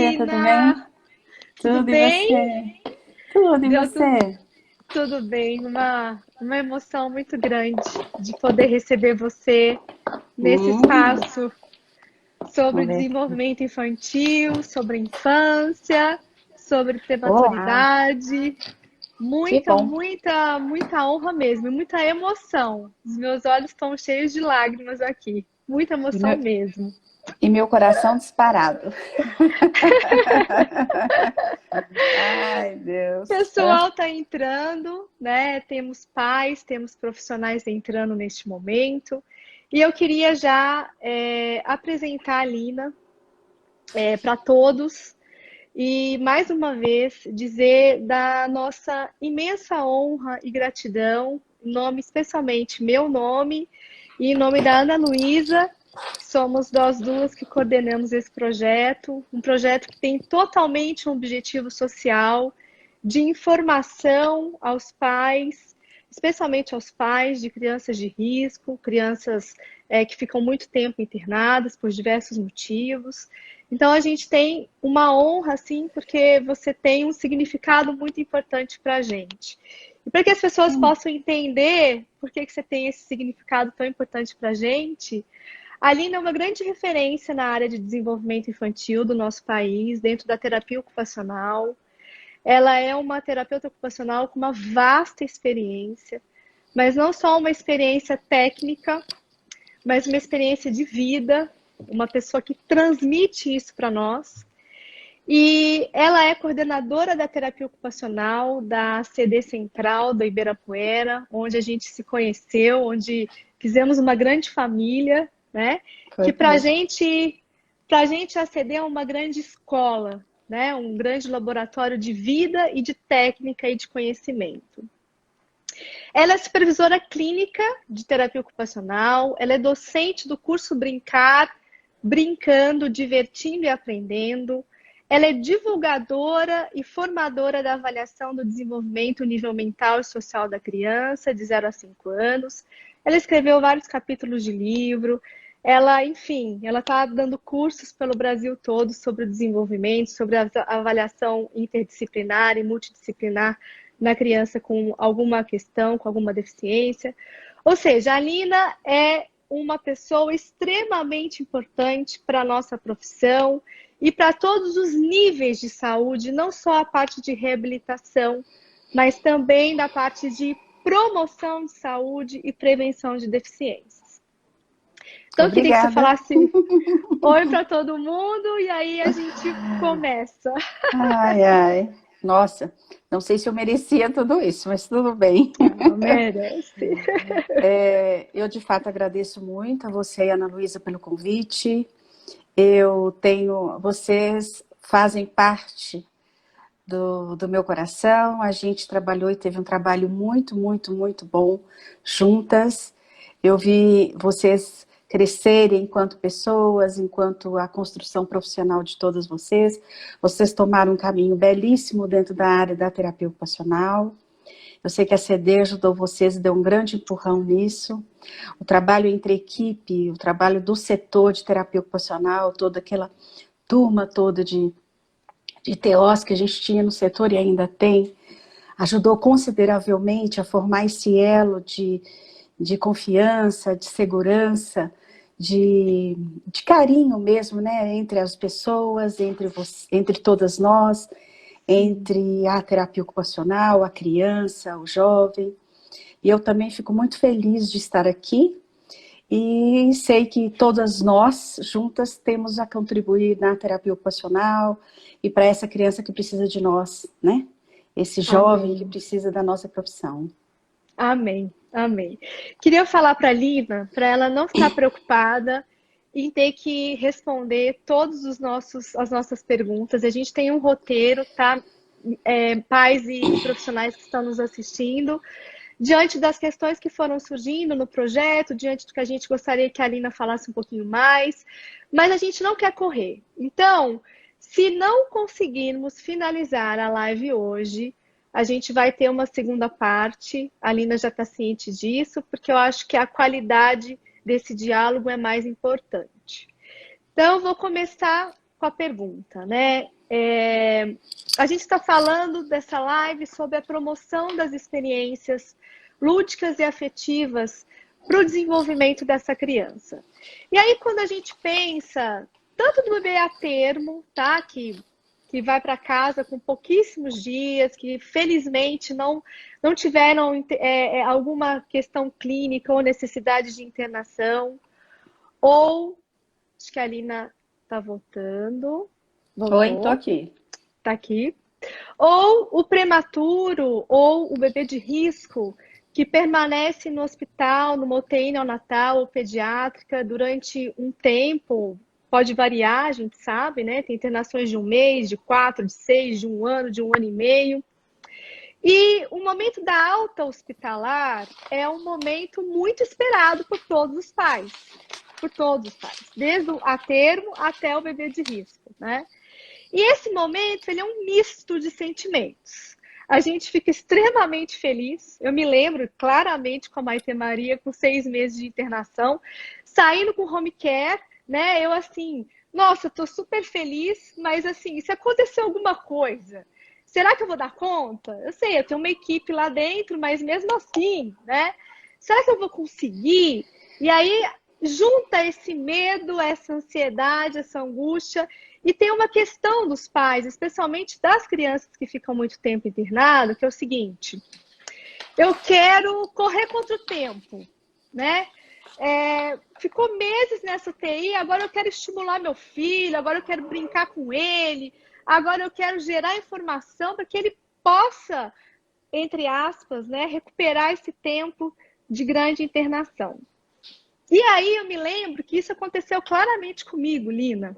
você, tudo bem? Lina! Tudo Tudo e bem? você? Tudo e Deu você? tudo bem. Uma emoção muito grande de poder receber você nesse Hum, espaço sobre vamos ver. desenvolvimento infantil, sobre infância, sobre Olá, prematuridade. que Muita, bom. muita, muita honra mesmo, e muita emoção. Os meus olhos estão cheios de lágrimas aqui. Muita E emoção meu, mesmo. e meu coração disparado. Ai, O Deus. pessoal está entrando, né? Temos pais, temos profissionais entrando neste momento. E eu queria já apresentar a Lina para todos e, mais uma vez, dizer da nossa imensa honra e gratidão, em nome, especialmente meu nome e em nome da Ana Luísa. Somos nós duas que coordenamos esse projeto, um projeto que tem totalmente um objetivo social de informação aos pais, especialmente aos pais de crianças de risco, crianças que ficam muito tempo internadas por diversos motivos. Então a gente tem uma honra, assim, porque você tem um significado muito importante para a gente. E para que as pessoas Hum, possam entender por que você tem esse significado tão importante para a gente, a Aline é uma grande referência na área de desenvolvimento infantil do nosso país, dentro da terapia ocupacional. Ela é uma terapeuta ocupacional com uma vasta experiência, mas não só uma experiência técnica, mas uma experiência de vida, uma pessoa que transmite isso para nós. E ela é coordenadora da terapia ocupacional da CD Central da Ibirapuera, onde a gente se conheceu, onde fizemos uma grande família, né? foi Que mesmo. para gente a CD é uma grande escola, né? Um grande laboratório de vida e de técnica e de conhecimento. Ela é supervisora clínica de terapia ocupacional, ela é docente do curso Brincar, Brincando, Divertindo e Aprendendo. Ela é divulgadora e formadora da avaliação do desenvolvimento nível mental e social da criança, de 0 a 5 anos. Ela escreveu vários capítulos de livro. Ela, enfim, ela está dando cursos pelo Brasil todo sobre o desenvolvimento, sobre a avaliação interdisciplinar e multidisciplinar na criança com alguma questão, com alguma deficiência. Ou seja, a Nina é uma pessoa extremamente importante para a nossa profissão e para todos os níveis de saúde, não só a parte de reabilitação, mas também da parte de promoção de saúde e prevenção de deficiências. Então, eu queria que você Obrigada. falasse oi para todo mundo e aí a gente começa. Ai, ai. Nossa, não sei se eu merecia tudo isso, mas tudo bem. Ah, merece. Eu, de fato, agradeço muito a você e a Ana Luísa pelo convite. Vocês fazem parte do meu coração. A gente trabalhou e teve um trabalho muito, muito, muito bom juntas. Eu vi vocês crescerem enquanto pessoas, enquanto a construção profissional de todas vocês. Vocês tomaram um caminho belíssimo dentro da área da terapia ocupacional. Eu sei que a CD ajudou vocês e deu um grande empurrão nisso. O trabalho entre equipe, o trabalho do setor de terapia ocupacional, toda aquela turma toda de TOs que a gente tinha no setor e ainda tem, ajudou consideravelmente a formar esse elo de confiança, de segurança, de carinho mesmo, né, entre as pessoas, entre todas nós, entre a terapia ocupacional, a criança, o jovem. E eu também fico muito feliz de estar aqui e sei que todas nós juntas temos a contribuir na terapia ocupacional e para essa criança que precisa de nós, né? Esse jovem que Amém. precisa da nossa profissão. Amém, amém. Queria falar para a Lina, para ela não ficar preocupada em ter que responder todos as nossas perguntas. A gente tem um roteiro, tá? Pais e profissionais que estão nos assistindo, diante das questões que foram surgindo no projeto, diante do que a gente gostaria que a Lina falasse um pouquinho mais, mas a gente não quer correr. Então, se não conseguirmos finalizar a live hoje, a gente vai ter uma segunda parte. A Lina já está ciente disso, porque eu acho que a qualidade desse diálogo é mais importante. Então, eu vou começar com com a pergunta, né? A gente está falando dessa live sobre a promoção das experiências lúdicas e afetivas para o desenvolvimento dessa criança. E aí, quando a gente pensa tanto no bebê a termo, tá? Que vai para casa com pouquíssimos dias, que felizmente não tiveram alguma questão clínica ou necessidade de internação, ou, acho que a Alina está voltando. Voltou. Oi, tô aqui. Tá aqui. Ou o prematuro, ou o bebê de risco, que permanece no hospital, numa UTI neonatal ou pediátrica durante um tempo. Pode variar, a gente sabe, né? Tem internações de 1 mês, de 4, de 6, de 1 ano, de 1 ano e meio. E o momento da alta hospitalar é um momento muito esperado por todos os pais. Por todos os pais. Desde o a termo até o bebê de risco, né? E esse momento, ele é um misto de sentimentos. A gente fica extremamente feliz. Eu me lembro claramente com a Maite Maria, com 6 meses de internação, saindo com home care, né? Eu assim, nossa, eu tô super feliz, mas assim, se acontecer alguma coisa, será que eu vou dar conta? Eu sei, eu tenho uma equipe lá dentro, mas mesmo assim, né? Será que eu vou conseguir? E aí, junta esse medo, essa ansiedade, essa angústia. E tem uma questão dos pais, especialmente das crianças que ficam muito tempo internadas, que é o seguinte: eu quero correr contra o tempo, né? Ficou meses nessa UTI, agora eu quero estimular meu filho, agora eu quero brincar com ele, agora eu quero gerar informação para que ele possa, entre aspas, né, recuperar esse tempo de grande internação. E aí eu me lembro que isso aconteceu claramente comigo, Lina.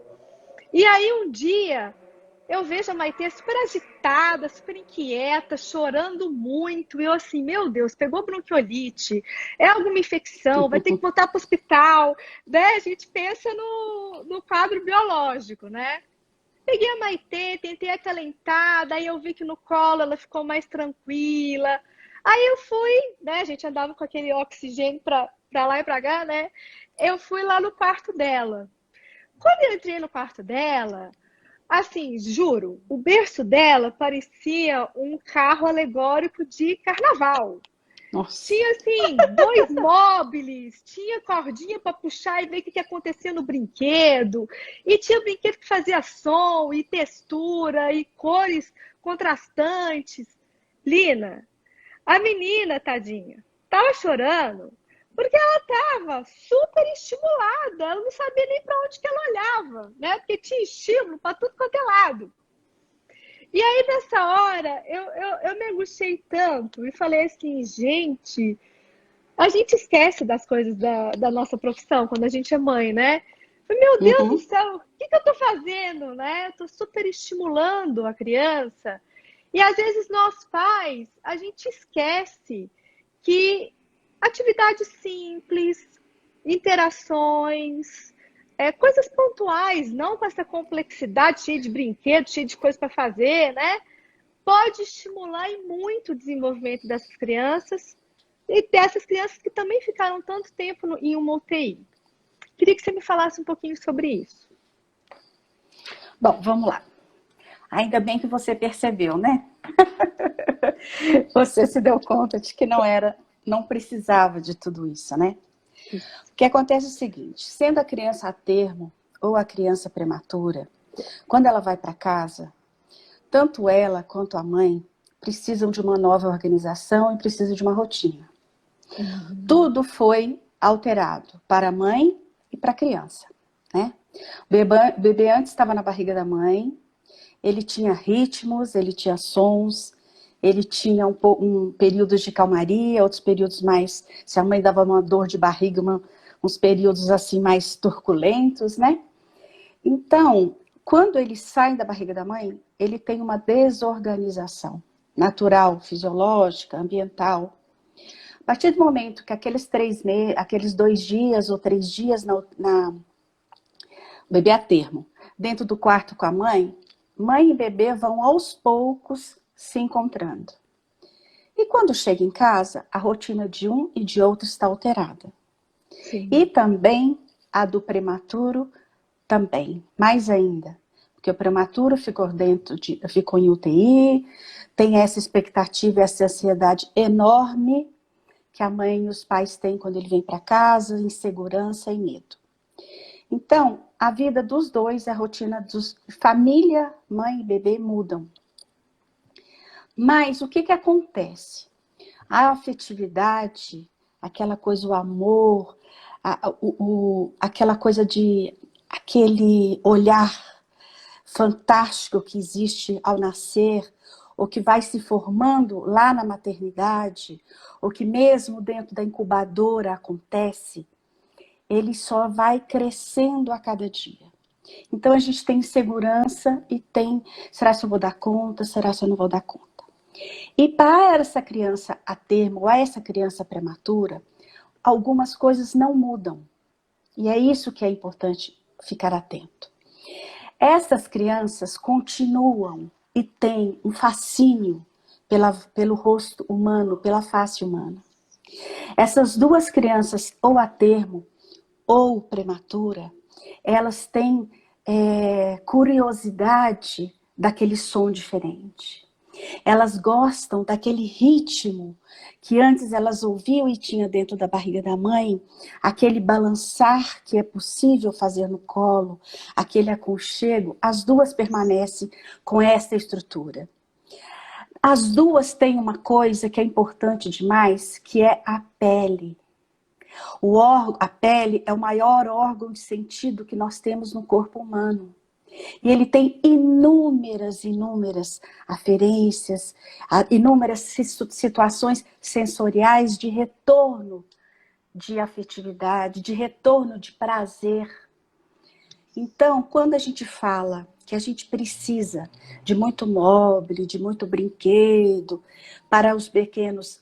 E aí um dia eu vejo a Maitê super agitada, super inquieta, chorando muito. E eu assim, meu Deus, pegou bronquiolite, é alguma infecção, vai ter que voltar para o hospital, né? A gente pensa no quadro biológico, né? Peguei a Maitê, tentei acalentar, daí eu vi que no colo ela ficou mais tranquila. Aí eu fui, né? A gente andava com aquele oxigênio para lá e para cá, né? Eu fui lá no quarto dela. Quando eu entrei no quarto dela, assim, juro, o berço dela parecia um carro alegórico de carnaval. Nossa. Tinha, assim, 2 móveis, tinha cordinha para puxar e ver o que acontecia no brinquedo, e tinha brinquedo que fazia som, e textura, e cores contrastantes. Lina, a menina, tadinha, tava chorando porque ela estava super estimulada, ela não sabia nem para onde que ela olhava, né? Porque tinha estímulo para tudo quanto é lado. E aí, nessa hora, eu me angustiei tanto e falei assim, gente, a gente esquece das coisas da nossa profissão quando a gente é mãe, né? Meu Deus do céu, o que eu tô fazendo, né? Eu tô super estimulando a criança. E às vezes nós pais, a gente esquece que atividades simples, interações, coisas pontuais, não com essa complexidade cheia de brinquedos, cheia de coisas para fazer, né? Pode estimular e muito o desenvolvimento dessas crianças e dessas crianças que também ficaram tanto tempo em uma UTI. Queria que você me falasse um pouquinho sobre isso. Bom, vamos lá. Ainda bem que você percebeu, né? Você se deu conta de que não precisava de tudo isso, né? O que acontece é o seguinte, sendo a criança a termo ou a criança prematura, quando ela vai para casa, tanto ela quanto a mãe precisam de uma nova organização e precisam de uma rotina. Tudo foi alterado para a mãe e para a criança, né? O bebê antes estava na barriga da mãe, ele tinha ritmos, ele tinha sons, ele tinha um períodos de calmaria, outros períodos mais, se a mãe dava uma dor de barriga, uns períodos assim mais turbulentos, né? Então, quando ele sai da barriga da mãe, ele tem uma desorganização natural, fisiológica, ambiental. A partir do momento que aqueles 2 dias ou 3 dias o bebê a termo, dentro do quarto com a mãe e bebê vão aos poucos se encontrando. E quando chega em casa, a rotina de um e de outro está alterada. Sim. E também a do prematuro também, mais ainda. porque o prematuro ficou em UTI, tem essa expectativa, essa ansiedade enorme que a mãe e os pais têm quando ele vem para casa, insegurança e medo. Então, a vida dos dois, a rotina dos família, mãe e bebê mudam. Mas o que acontece? A afetividade, aquela coisa, o amor, aquela coisa aquele olhar fantástico que existe ao nascer, ou que vai se formando lá na maternidade, ou que mesmo dentro da incubadora acontece, ele só vai crescendo a cada dia. Então a gente tem insegurança e tem, será se eu vou dar conta, será se eu não vou dar conta? E para essa criança a termo, ou essa criança prematura, algumas coisas não mudam. E é isso que é importante ficar atento. Essas crianças continuam e têm um fascínio pelo rosto humano, pela face humana. Essas duas crianças, ou a termo, ou prematura, elas têm curiosidade daquele som diferente. Elas gostam daquele ritmo que antes elas ouviam e tinha dentro da barriga da mãe, aquele balançar que é possível fazer no colo, aquele aconchego, as duas permanecem com essa estrutura. As duas têm uma coisa que é importante demais, que é a pele. A pele é o maior órgão de sentido que nós temos no corpo humano. E ele tem inúmeras aferências, inúmeras situações sensoriais de retorno de afetividade, de retorno de prazer. Então, quando a gente fala que a gente precisa de muito mobile, de muito brinquedo, para os pequeninos,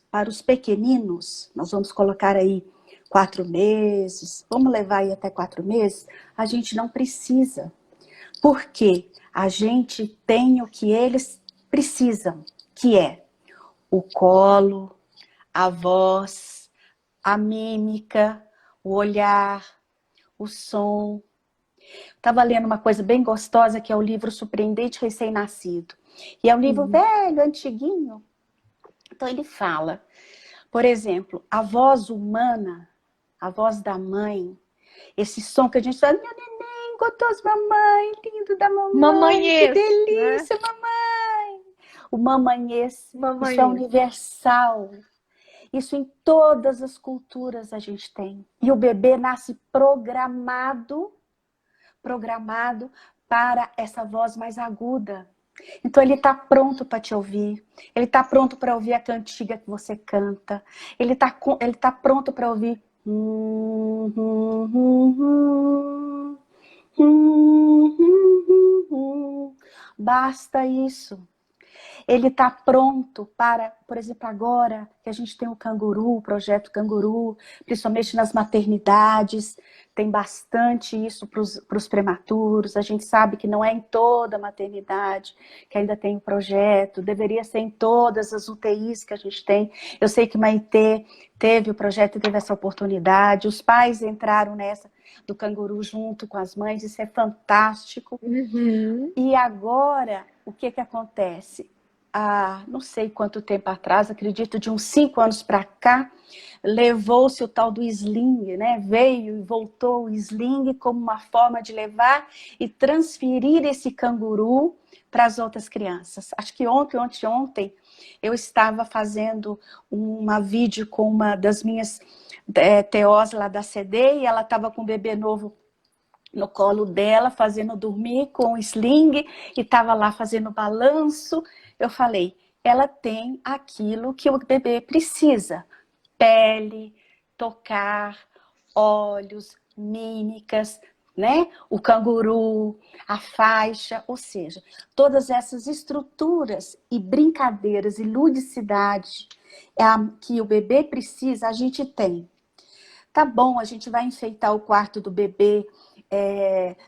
nós vamos colocar aí 4 meses, vamos levar aí até 4 meses, a gente não precisa. Porque a gente tem o que eles precisam, que é o colo, a voz, a mímica, o olhar, o som. Estava lendo uma coisa bem gostosa, que é o livro Surpreendente Recém-Nascido. E é um livro velho, antiguinho. Então ele fala, por exemplo, a voz humana, a voz da mãe, esse som que a gente fala, meu neném, gostoso, mamãe, lindo da mamãe, Mamanhês, que delícia, né? Mamãe. O mamanhês, isso é universal. Isso em todas as culturas a gente tem. E o bebê nasce programado para essa voz mais aguda. Então ele está pronto para te ouvir. Ele está pronto para ouvir a cantiga que você canta. Ele tá pronto para ouvir. Basta isso. Ele está pronto para, por exemplo, agora que a gente tem o Canguru, o projeto Canguru, principalmente nas maternidades, tem bastante isso para os prematuros. A gente sabe que não é em toda maternidade que ainda tem o projeto, deveria ser em todas as UTIs que a gente tem. Eu sei que Maitê teve o projeto e teve essa oportunidade, os pais entraram nessa do Canguru junto com as mães, isso é fantástico. E agora, o que acontece? Não sei quanto tempo atrás, acredito de uns 5 anos para cá, levou-se o tal do sling, né? Veio e voltou o sling como uma forma de levar e transferir esse canguru para as outras crianças. Acho que ontem, eu estava fazendo uma vídeo com uma das minhas TOs lá da CD e ela estava com um bebê novo no colo dela, fazendo dormir com o sling e estava lá fazendo balanço. Eu falei, ela tem aquilo que o bebê precisa. Pele, tocar, olhos, mímicas, né? O canguru, a faixa, ou seja, todas essas estruturas e brincadeiras e ludicidade que o bebê precisa, a gente tem. Tá bom, a gente vai enfeitar o quarto do bebê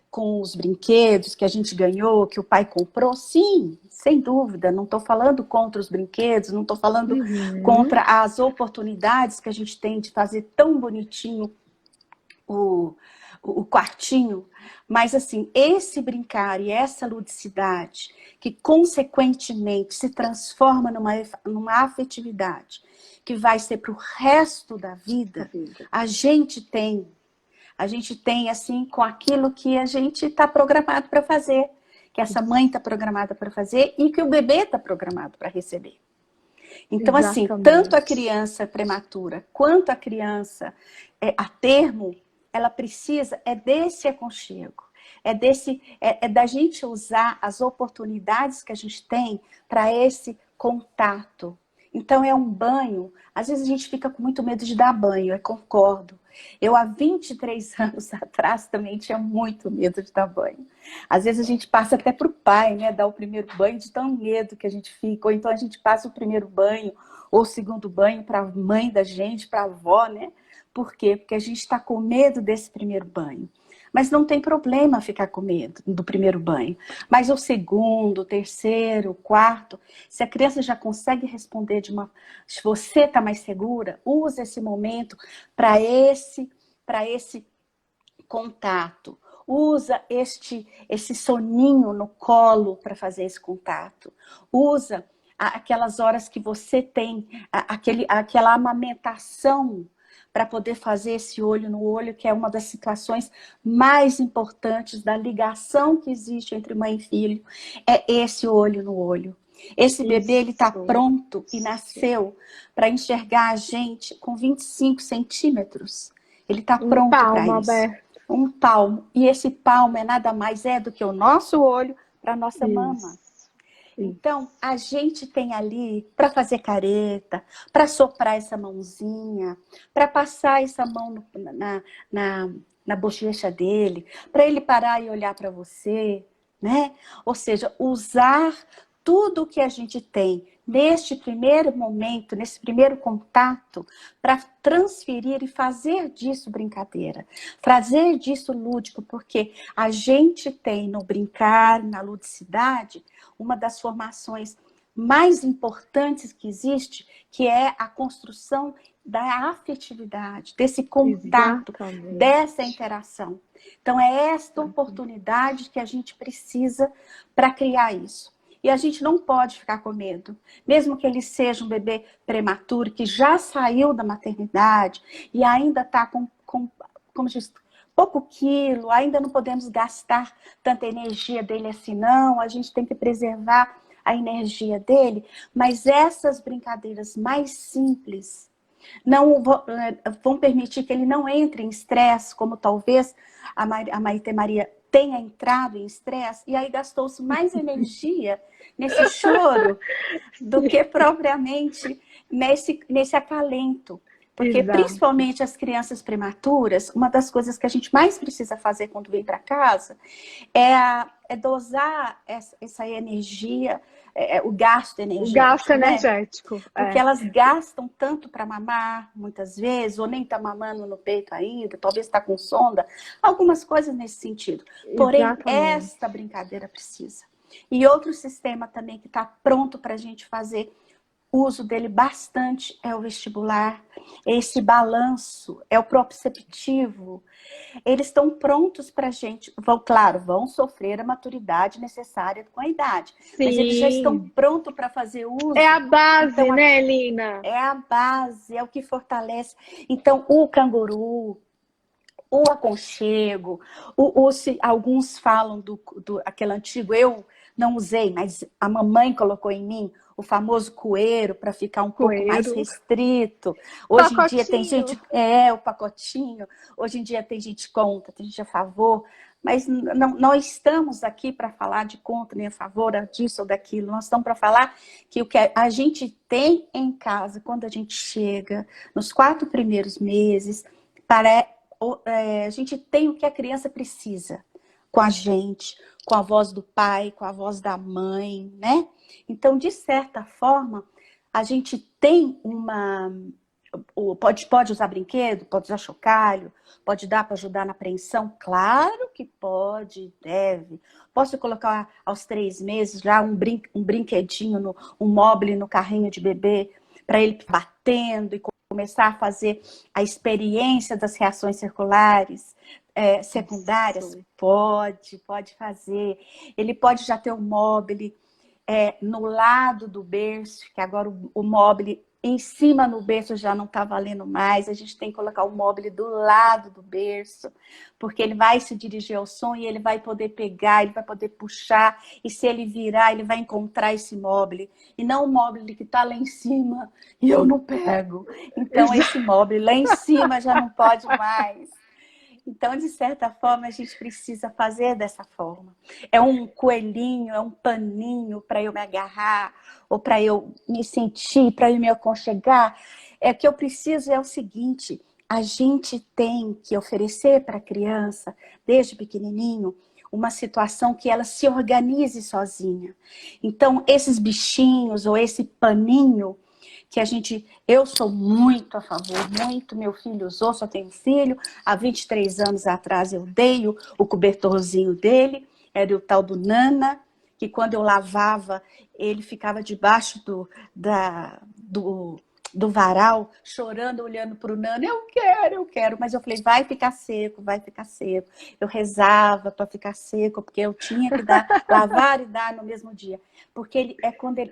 com os brinquedos que a gente ganhou, que o pai comprou, sim, sem dúvida, não estou falando contra os brinquedos, não estou falando contra as oportunidades que a gente tem de fazer tão bonitinho o quartinho, mas assim, esse brincar e essa ludicidade, que consequentemente se transforma numa afetividade, que vai ser para o resto da vida, a gente tem. A gente tem, assim, com aquilo que a gente está programado para fazer, que essa mãe está programada para fazer e que o bebê está programado para receber. Então, assim, tanto a criança prematura quanto a criança a termo, ela precisa desse aconchego, da gente usar as oportunidades que a gente tem para esse contato. Então, é um banho. Às vezes a gente fica com muito medo de dar banho, eu concordo. Eu, há 23 anos atrás, também tinha muito medo de dar banho. Às vezes a gente passa até para o pai, né? Dar o primeiro banho de tão medo que a gente fica. Ou então a gente passa o primeiro banho ou o segundo banho para a mãe da gente, para a avó, né? Por quê? Porque a gente está com medo desse primeiro banho. Mas não tem problema ficar com medo do primeiro banho. Mas o segundo, o terceiro, o quarto, se a criança já consegue responder se você está mais segura, use esse momento para esse contato. Usa esse soninho no colo para fazer esse contato. Usa aquelas horas que você tem, aquela amamentação para poder fazer esse olho no olho, que é uma das situações mais importantes da ligação que existe entre mãe e filho, é esse olho no olho. Esse bebê, ele está pronto e nasceu para enxergar a gente com 25 centímetros. Ele está pronto para isso. Aberto. Um palmo. E esse palmo é nada mais do que o nosso olho para a nossa mama. Então, a gente tem ali para fazer careta, para soprar essa mãozinha, para passar essa mão na bochecha dele, para ele parar e olhar para você, né? Ou seja, usar tudo o que a gente tem neste primeiro momento, nesse primeiro contato, para transferir e fazer disso brincadeira, fazer disso lúdico, porque a gente tem no brincar, na ludicidade, uma das formações mais importantes que existe, que é a construção da afetividade, desse contato, dessa interação. Então, é esta oportunidade que a gente precisa para criar isso. E a gente não pode ficar com medo. Mesmo que ele seja um bebê prematuro, que já saiu da maternidade e ainda está como diz, pouco quilo, ainda não podemos gastar tanta energia dele assim, não. A gente tem que preservar a energia dele. Mas essas brincadeiras mais simples não vão permitir que ele não entre em estresse, como talvez a Maite Maria tenha entrado em estresse, e aí gastou-se mais energia nesse choro do que propriamente nesse acalento. Porque, principalmente as crianças prematuras, uma das coisas que a gente mais precisa fazer quando vem para casa é dosar essa energia, o gasto energético. O gasto energético. Né? Porque elas gastam tanto para mamar, muitas vezes, ou nem está mamando no peito ainda, talvez está com sonda, algumas coisas nesse sentido. Porém, esta brincadeira precisa. E outro sistema também que está pronto para a gente fazer uso dele bastante é o vestibular, esse balanço, é o proprioceptivo. Eles estão prontos para a gente, vão sofrer a maturidade necessária com a idade. Sim. Mas eles já estão prontos para fazer uso. É a base, então, né, Lina? É a base, é o que fortalece. Então, o canguru, o aconchego, alguns falam aquele antigo, eu não usei, mas a mamãe colocou em mim, o famoso coeiro, para ficar um pouco mais restrito. Hoje em dia tem gente... o pacotinho. Hoje em dia tem gente contra, tem gente a favor. Mas não estamos aqui para falar de contra nem a favor disso ou daquilo. Nós estamos para falar que o que a gente tem em casa, quando a gente chega, nos 4 primeiros meses, a gente tem o que a criança precisa com a gente, com a voz do pai, com a voz da mãe, né? Então, de certa forma, a gente tem pode usar brinquedo, pode usar chocalho, pode dar para ajudar na apreensão? Claro que pode, deve. Posso colocar aos 3 meses já um brinquedinho, um mobile no carrinho de bebê, para ele batendo e começar a fazer a experiência das reações circulares. secundárias? Isso. Pode fazer. Ele pode já ter um móvel no lado do berço, que agora o móvel em cima no berço já não está valendo mais, a gente tem que colocar o móvel do lado do berço, porque ele vai se dirigir ao som e ele vai poder pegar, ele vai poder puxar, e se ele virar, ele vai encontrar esse móvel, e não o móvel que está lá em cima e eu não pego. Então, esse móvel lá em cima já não pode mais. Então, de certa forma, a gente precisa fazer dessa forma. É um coelhinho, é um paninho para eu me agarrar, ou para eu me sentir, para eu me aconchegar. É que eu preciso é o seguinte, a gente tem que oferecer para a criança, desde pequenininho, uma situação que ela se organize sozinha. Então, esses bichinhos ou esse paninho, que eu sou muito a favor, muito, meu filho usou, só tenho filho, há 23 anos atrás eu dei o cobertorzinho dele, era o tal do Nana, que quando eu lavava, ele ficava debaixo do varal, chorando, olhando para o Nana, eu quero, mas eu falei, vai ficar seco, vai ficar seco. Eu rezava para ficar seco, porque eu tinha que lavar e dar no mesmo dia. Porque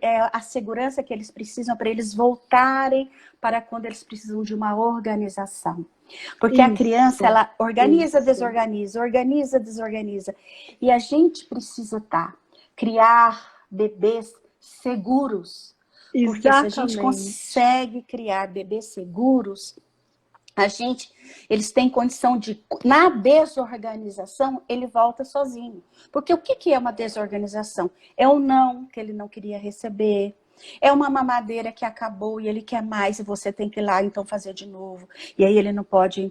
é a segurança que eles precisam para eles voltarem para quando eles precisam de uma organização. Porque a criança, ela organiza, desorganiza, organiza, desorganiza. E a gente precisa criar bebês seguros. Porque se a gente consegue criar bebês seguros, eles têm condição de, na desorganização, ele volta sozinho. Porque o que é uma desorganização? É um não que ele não queria receber. É uma mamadeira que acabou e ele quer mais e você tem que ir lá então fazer de novo. E aí ele não pode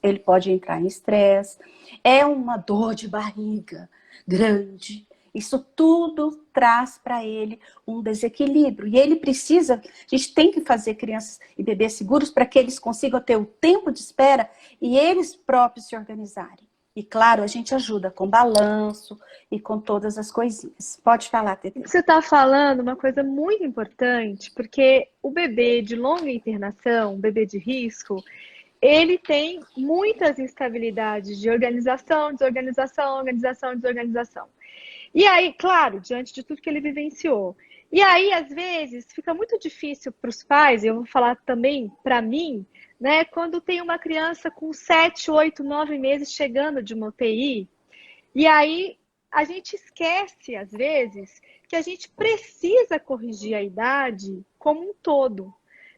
ele pode entrar em estresse. É uma dor de barriga grande. Isso tudo traz para ele um desequilíbrio. E ele precisa, a gente tem que fazer crianças e bebês seguros para que eles consigam ter o tempo de espera e eles próprios se organizarem. E claro, a gente ajuda com balanço e com todas as coisinhas. Pode falar, Tetê. Você está falando uma coisa muito importante, porque o bebê de longa internação, o bebê de risco, ele tem muitas instabilidades de organização, desorganização, organização, desorganização. E aí, claro, diante de tudo que ele vivenciou. E aí, às vezes, fica muito difícil para os pais, eu vou falar também para mim, né? Quando tem uma criança com 7, 8, 9 meses chegando de uma UTI, e aí a gente esquece, às vezes, que a gente precisa corrigir a idade como um todo.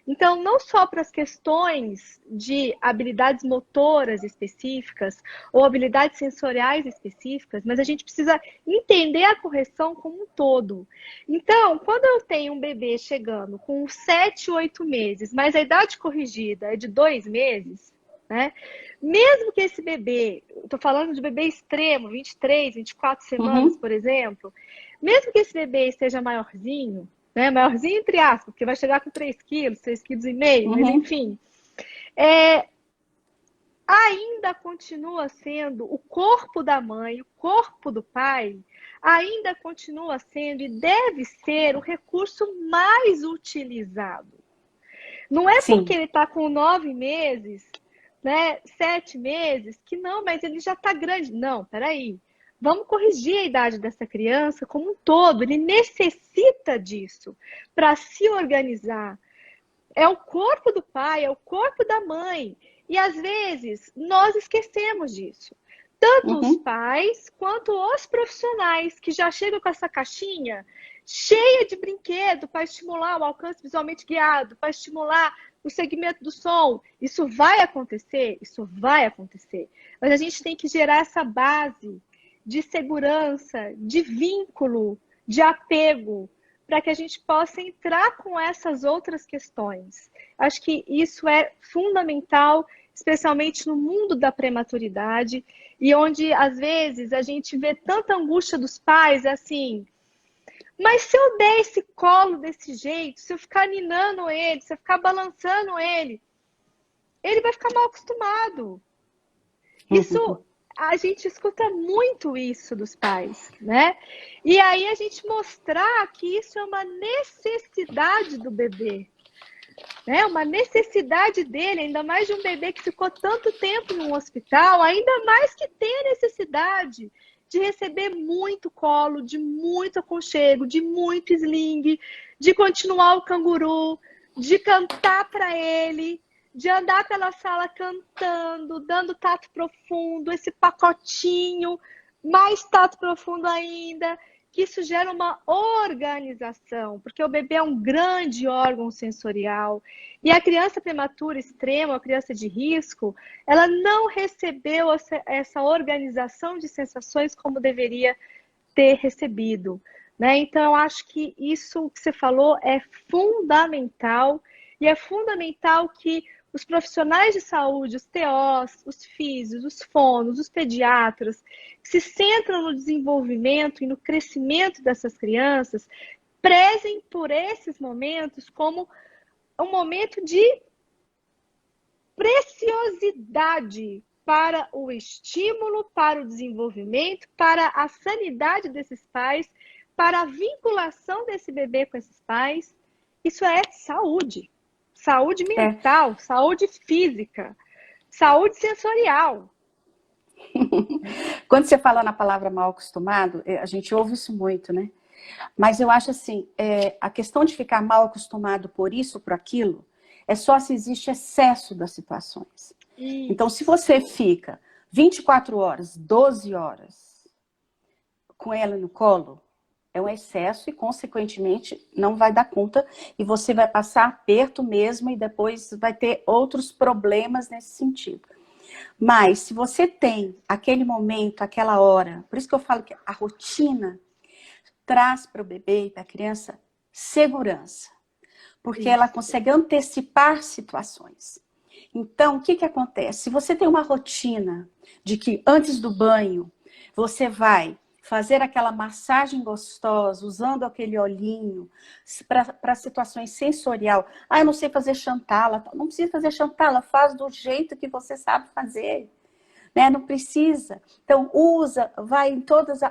Então, não só para as questões de habilidades motoras específicas ou habilidades sensoriais específicas, mas a gente precisa entender a correção como um todo. Então, quando eu tenho um bebê chegando com 7, 8 meses, mas a idade corrigida é de 2 meses, né? Mesmo que esse bebê, estou falando de bebê extremo, 23, 24 semanas, por exemplo, mesmo que esse bebê esteja maiorzinho, né? Maiorzinho entre aspas, porque vai chegar com 3 quilos, 3,5 kg, mas enfim. Ainda continua sendo o corpo da mãe, o corpo do pai, ainda continua sendo e deve ser o recurso mais utilizado. Não é porque ele está com 9 meses, né, 7 meses, que não, mas ele já está grande. Não, peraí. Vamos corrigir a idade dessa criança como um todo. Ele necessita disso para se organizar. É o corpo do pai, é o corpo da mãe. E às vezes nós esquecemos disso. Tanto os pais quanto os profissionais que já chegam com essa caixinha cheia de brinquedo para estimular o alcance visualmente guiado, para estimular o segmento do som. Isso vai acontecer? Isso vai acontecer. Mas a gente tem que gerar essa base de segurança, de vínculo, de apego, para que a gente possa entrar com essas outras questões. Acho que isso é fundamental, especialmente no mundo da prematuridade, e onde, às vezes, a gente vê tanta angústia dos pais, assim, mas se eu der esse colo desse jeito, se eu ficar ninando ele, se eu ficar balançando ele vai ficar mal acostumado. Isso... A gente escuta muito isso dos pais, né? E aí a gente mostrar que isso é uma necessidade do bebê. né? Uma necessidade dele, ainda mais de um bebê que ficou tanto tempo no hospital, ainda mais que tem a necessidade de receber muito colo, de muito aconchego, de muito sling, de continuar o canguru, de cantar para ele, de andar pela sala cantando, dando tato profundo, esse pacotinho, mais tato profundo ainda, que isso gera uma organização, porque o bebê é um grande órgão sensorial e a criança prematura extrema, a criança de risco, ela não recebeu essa organização de sensações como deveria ter recebido, né? Então, eu acho que isso que você falou é fundamental e é fundamental que os profissionais de saúde, os TOs, os físios, os fonos, os pediatras, que se centram no desenvolvimento e no crescimento dessas crianças, prezem por esses momentos como um momento de preciosidade para o estímulo, para o desenvolvimento, para a sanidade desses pais, para a vinculação desse bebê com esses pais. Isso é saúde. Saúde mental, saúde física, saúde sensorial. Quando você fala na palavra mal acostumado, a gente ouve isso muito, né? Mas eu acho assim, a questão de ficar mal acostumado por isso, por aquilo, é só se existe excesso das situações. Isso. Então, se você fica 24 horas, 12 horas com ela no colo, é um excesso e, consequentemente, não vai dar conta e você vai passar aperto mesmo e depois vai ter outros problemas nesse sentido. Mas, se você tem aquele momento, aquela hora, por isso que eu falo que a rotina traz para o bebê e para a criança segurança, porque ela consegue antecipar situações. Então, o que acontece? Se você tem uma rotina de que antes do banho você vai fazer aquela massagem gostosa, usando aquele olhinho, para situações sensorial. Ah, eu não sei fazer chantala. Não precisa fazer chantala, faz do jeito que você sabe fazer. Né? Não precisa. Então, usa, vai em todas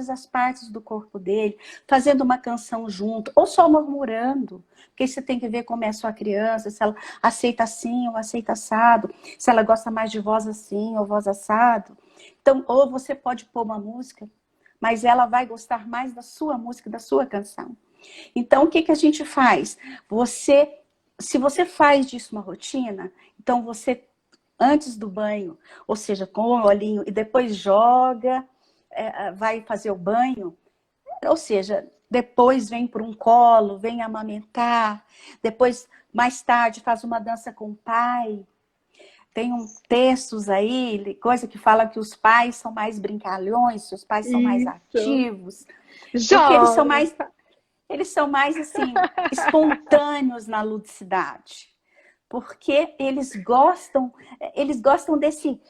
as partes do corpo dele, fazendo uma canção junto, ou só murmurando. Porque você tem que ver como é a sua criança, se ela aceita assim ou aceita assado, se ela gosta mais de voz assim ou voz assado. Então, ou você pode pôr uma música, mas ela vai gostar mais da sua música, da sua canção. Então, o que a gente faz? Se você faz disso uma rotina, então você, antes do banho, ou seja, com o olhinho, e depois joga, vai fazer o banho, ou seja, depois vem para um colo, vem amamentar, depois, mais tarde, faz uma dança com o pai. Tem textos aí, coisa que fala que os pais são mais brincalhões, os pais são mais ativos, porque eles são mais assim, espontâneos na ludicidade. Porque eles gostam desse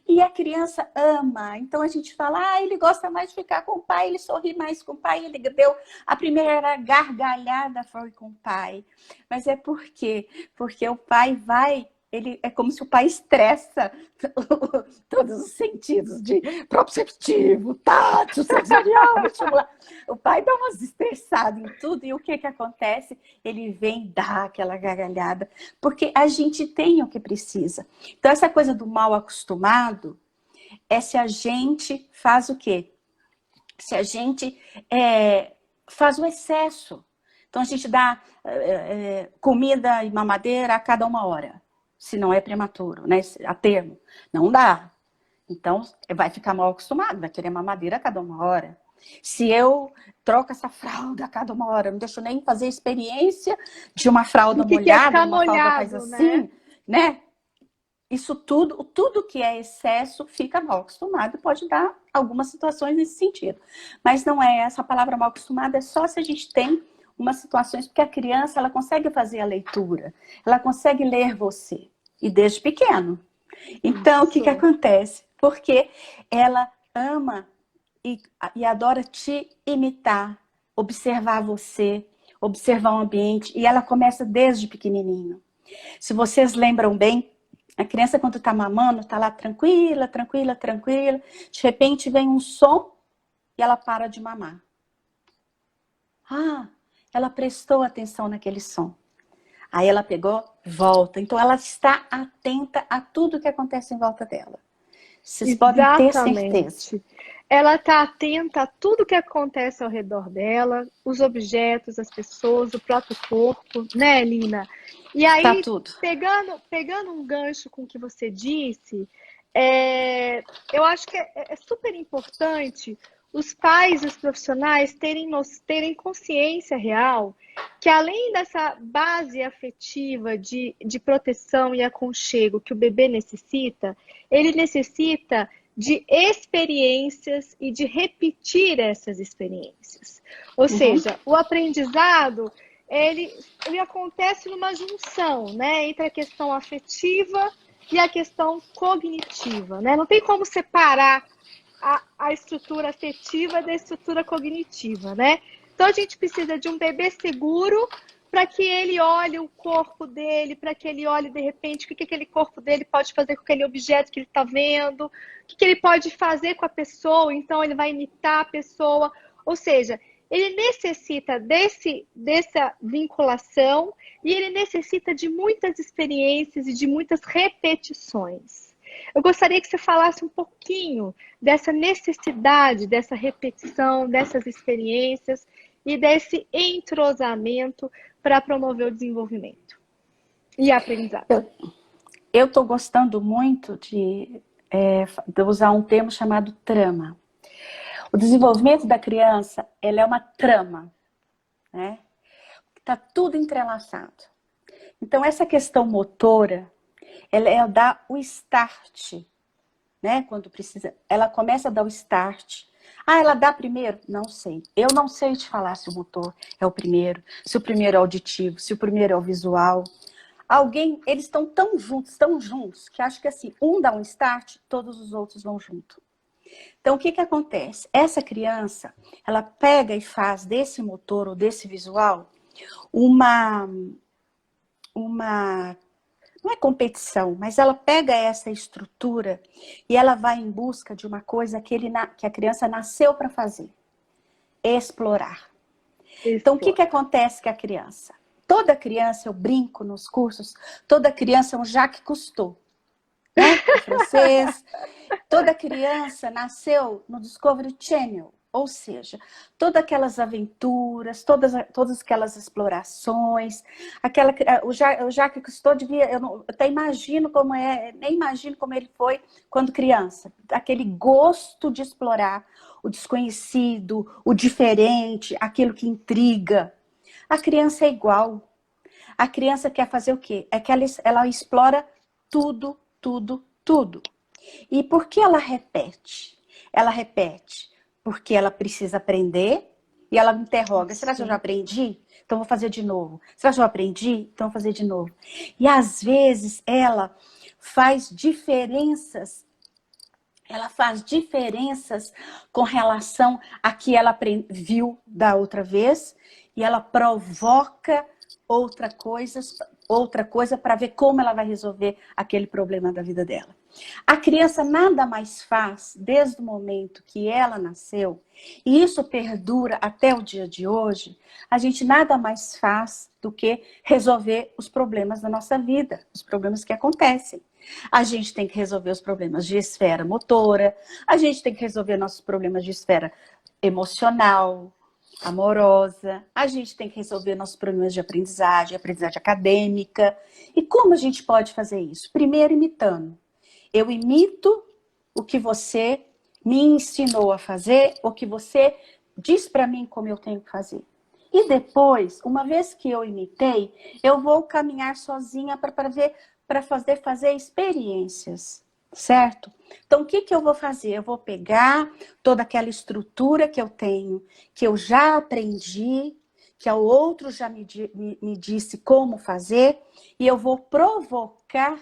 e a criança ama. Então a gente fala, ele gosta mais de ficar com o pai, ele sorri mais com o pai, ele deu a primeira gargalhada foi com o pai. Mas é porque o pai vai, ele é como se o pai estressa todos os sentidos de proprioceptivo, tátil, sensorial, estimular. O pai dá umas estressadas em tudo e o que acontece? Ele vem dar aquela gargalhada, porque a gente tem o que precisa. Então, essa coisa do mal acostumado é se a gente faz o quê? Se a gente faz o excesso. Então, a gente dá comida e mamadeira a cada 1 hora, se não é prematuro, né? A termo. Não dá. Então, vai ficar mal acostumado, vai querer mamadeira a cada 1 hora. Se eu troco essa fralda a cada 1 hora, não deixo nem fazer experiência de uma fralda molhada, uma fralda faz assim, né? Isso tudo que é excesso fica mal acostumado, pode dar algumas situações nesse sentido. Mas não é essa palavra mal acostumada, é só se a gente tem umas situações, porque a criança, ela consegue fazer a leitura, ela consegue ler você, e desde pequeno. Então, o que acontece? Porque ela ama e adora te imitar, observar você, observar o ambiente, e ela começa desde pequenininho. Se vocês lembram bem, a criança quando está mamando, está lá tranquila, tranquila, tranquila, de repente vem um som e ela para de mamar. Ela prestou atenção naquele som. Aí ela pegou, volta. Então ela está atenta a tudo que acontece em volta dela. Vocês podem ter certeza. Exatamente. Ela está atenta a tudo que acontece ao redor dela, os objetos, as pessoas, o próprio corpo, né, Lina? E Tá aí, tudo. pegando um gancho com o que você disse, eu acho que é super importante os pais e os profissionais terem consciência real que além dessa base afetiva de proteção e aconchego que o bebê necessita, ele necessita de experiências e de repetir essas experiências. Ou Uhum. seja, o aprendizado, ele acontece numa junção, né, entre a questão afetiva e a questão cognitiva, né? Não tem como separar a estrutura afetiva da estrutura cognitiva, né? Então a gente precisa de um bebê seguro para que ele olhe o corpo dele, para que ele olhe de repente o que aquele corpo dele pode fazer com aquele objeto que ele está vendo, o que ele pode fazer com a pessoa, então ele vai imitar a pessoa. Ou seja, ele necessita dessa vinculação e ele necessita de muitas experiências e de muitas repetições. Eu gostaria que você falasse um pouquinho dessa necessidade, dessa repetição, dessas experiências e desse entrosamento para promover o desenvolvimento e aprendizado. Eu estou gostando muito de usar um termo chamado trama. O desenvolvimento da criança, ela é uma trama, né? Está tudo entrelaçado. Então, essa questão motora, ela dá o start, né? Quando precisa, ela começa a dar o start. Ah, ela dá primeiro? Não sei. Eu não sei te falar se o motor é o primeiro, se o primeiro é o auditivo, se o primeiro é o visual. Eles estão tão juntos, que acho que assim, um dá um start, todos os outros vão junto. Então, o que que acontece? Essa criança, ela pega e faz desse motor ou desse visual uma não é competição, mas ela pega essa estrutura e ela vai em busca de uma coisa que a criança nasceu para fazer, explorar. Então, o que que acontece com a criança? Toda criança, eu brinco nos cursos, toda criança é um Jacques Cousteau, né? O francês. Toda criança nasceu no Discovery Channel, ou seja, todas aquelas aventuras, todas aquelas explorações, o Jacques Cousteau devia, eu até imagino como nem imagino como ele foi quando criança, aquele gosto de explorar o desconhecido, o diferente, aquilo que intriga. A criança é igual. A criança quer fazer o quê? É que ela explora tudo, tudo, tudo. E por que ela repete? Ela repete porque ela precisa aprender e ela me interroga. Será que eu já aprendi? Então vou fazer de novo. Será que eu já aprendi? Então vou fazer de novo. E às vezes ela faz diferenças. Ela faz diferenças com relação a que ela viu da outra vez e ela provoca outra coisa para ver como ela vai resolver aquele problema da vida dela. A criança nada mais faz desde o momento que ela nasceu, e isso perdura até o dia de hoje, a gente nada mais faz do que resolver os problemas da nossa vida, os problemas que acontecem. A gente tem que resolver os problemas de esfera motora, a gente tem que resolver nossos problemas de esfera emocional, amorosa, a gente tem que resolver nossos problemas de aprendizagem acadêmica. E como a gente pode fazer isso? Primeiro, imitando. Eu imito o que você me ensinou a fazer, o que você diz para mim como eu tenho que fazer. E depois, uma vez que eu imitei, eu vou caminhar sozinha para fazer experiências, certo? Então, o que que eu vou fazer? Eu vou pegar toda aquela estrutura que eu tenho, que eu já aprendi, que o outro já me disse como fazer, e eu vou provocar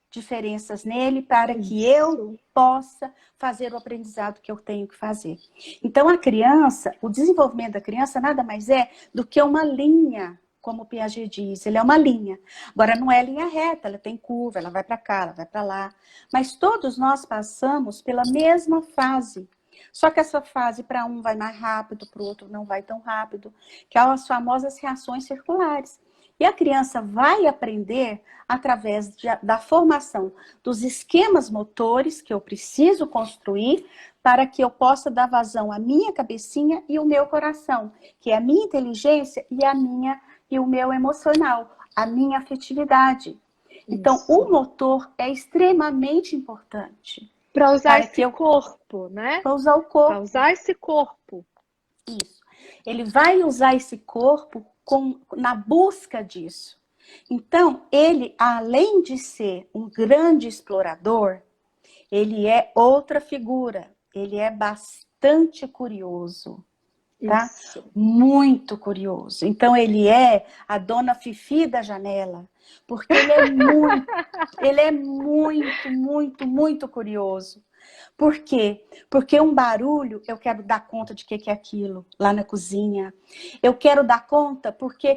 diferenças nele para que eu possa fazer o aprendizado que eu tenho que fazer. Então, a criança, o desenvolvimento da criança nada mais é do que uma linha, como o Piaget diz, ele é uma linha. Agora, não é linha reta, ela tem curva, ela vai para cá, ela vai para lá. Mas todos nós passamos pela mesma fase. Só que essa fase, para um, vai mais rápido, para o outro não vai tão rápido, que são as famosas reações circulares. E a criança vai aprender através da formação dos esquemas motores que eu preciso construir para que eu possa dar vazão à minha cabecinha e o meu coração, que é a minha inteligência e o meu emocional, a minha afetividade. Então, o motor é extremamente importante para usar para que esse eu corpo, né? para usar o Para corpo. usar esse corpo. Isso. Ele vai usar esse corpo na busca disso. Então, ele, além de ser um grande explorador, ele é outra figura. Ele é bastante curioso, tá? Isso. Muito curioso. Então, ele é a dona Fifi da janela, porque ele é muito curioso. Por quê? Porque um barulho, eu quero dar conta de que é aquilo lá na cozinha. Eu quero dar conta por que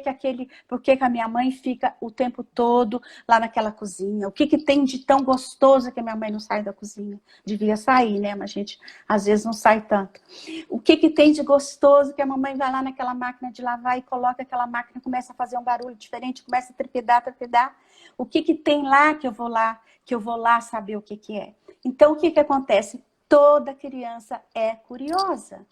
a minha mãe fica o tempo todo lá naquela cozinha. O que tem de tão gostoso que a minha mãe não sai da cozinha? Devia sair, né? Mas a gente às vezes não sai tanto. O que tem de gostoso que a mamãe vai lá naquela máquina de lavar e coloca aquela máquina, começa a fazer um barulho diferente, começa a trepidar. O que tem lá que eu vou lá saber o que é? Então, o que acontece? Toda criança é curiosa.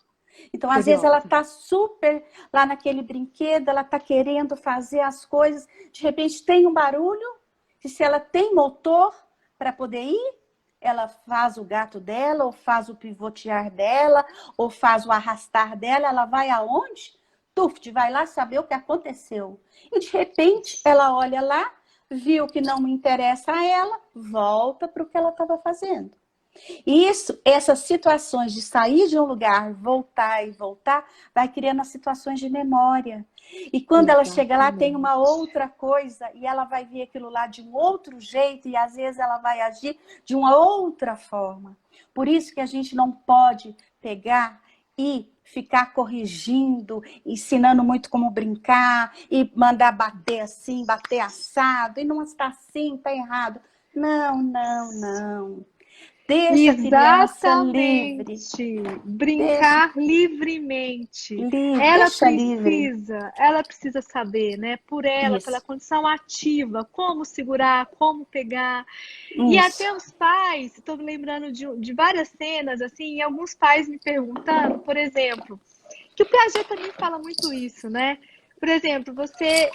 Então, às vezes, ela está super lá naquele brinquedo, ela está querendo fazer as coisas, de repente tem um barulho, que se ela tem motor para poder ir, ela faz o gato dela, ou faz o pivotear dela, ou faz o arrastar dela, ela vai aonde? Tuft, vai lá saber o que aconteceu. E, de repente, ela olha lá, viu que não me interessa a ela, volta para o que ela estava fazendo. Essas situações de sair de um lugar, voltar e voltar, vai criando as situações de memória. E quando ela chega lá, tem uma outra coisa, e ela vai ver aquilo lá de um outro jeito, e às vezes ela vai agir de uma outra forma. Por isso que a gente não pode pegar e ficar corrigindo, ensinando muito como brincar, e mandar bater assim, bater assado, e não está assim, está errado. Não. Deixa a criança livre. Brincar livremente. Ela precisa saber, né? Por ela, pela condição ativa, como segurar, como pegar. Isso. E até os pais, estou me lembrando de várias cenas, assim, e alguns pais me perguntando, por exemplo, que o Piaget também fala muito isso, né? Por exemplo, você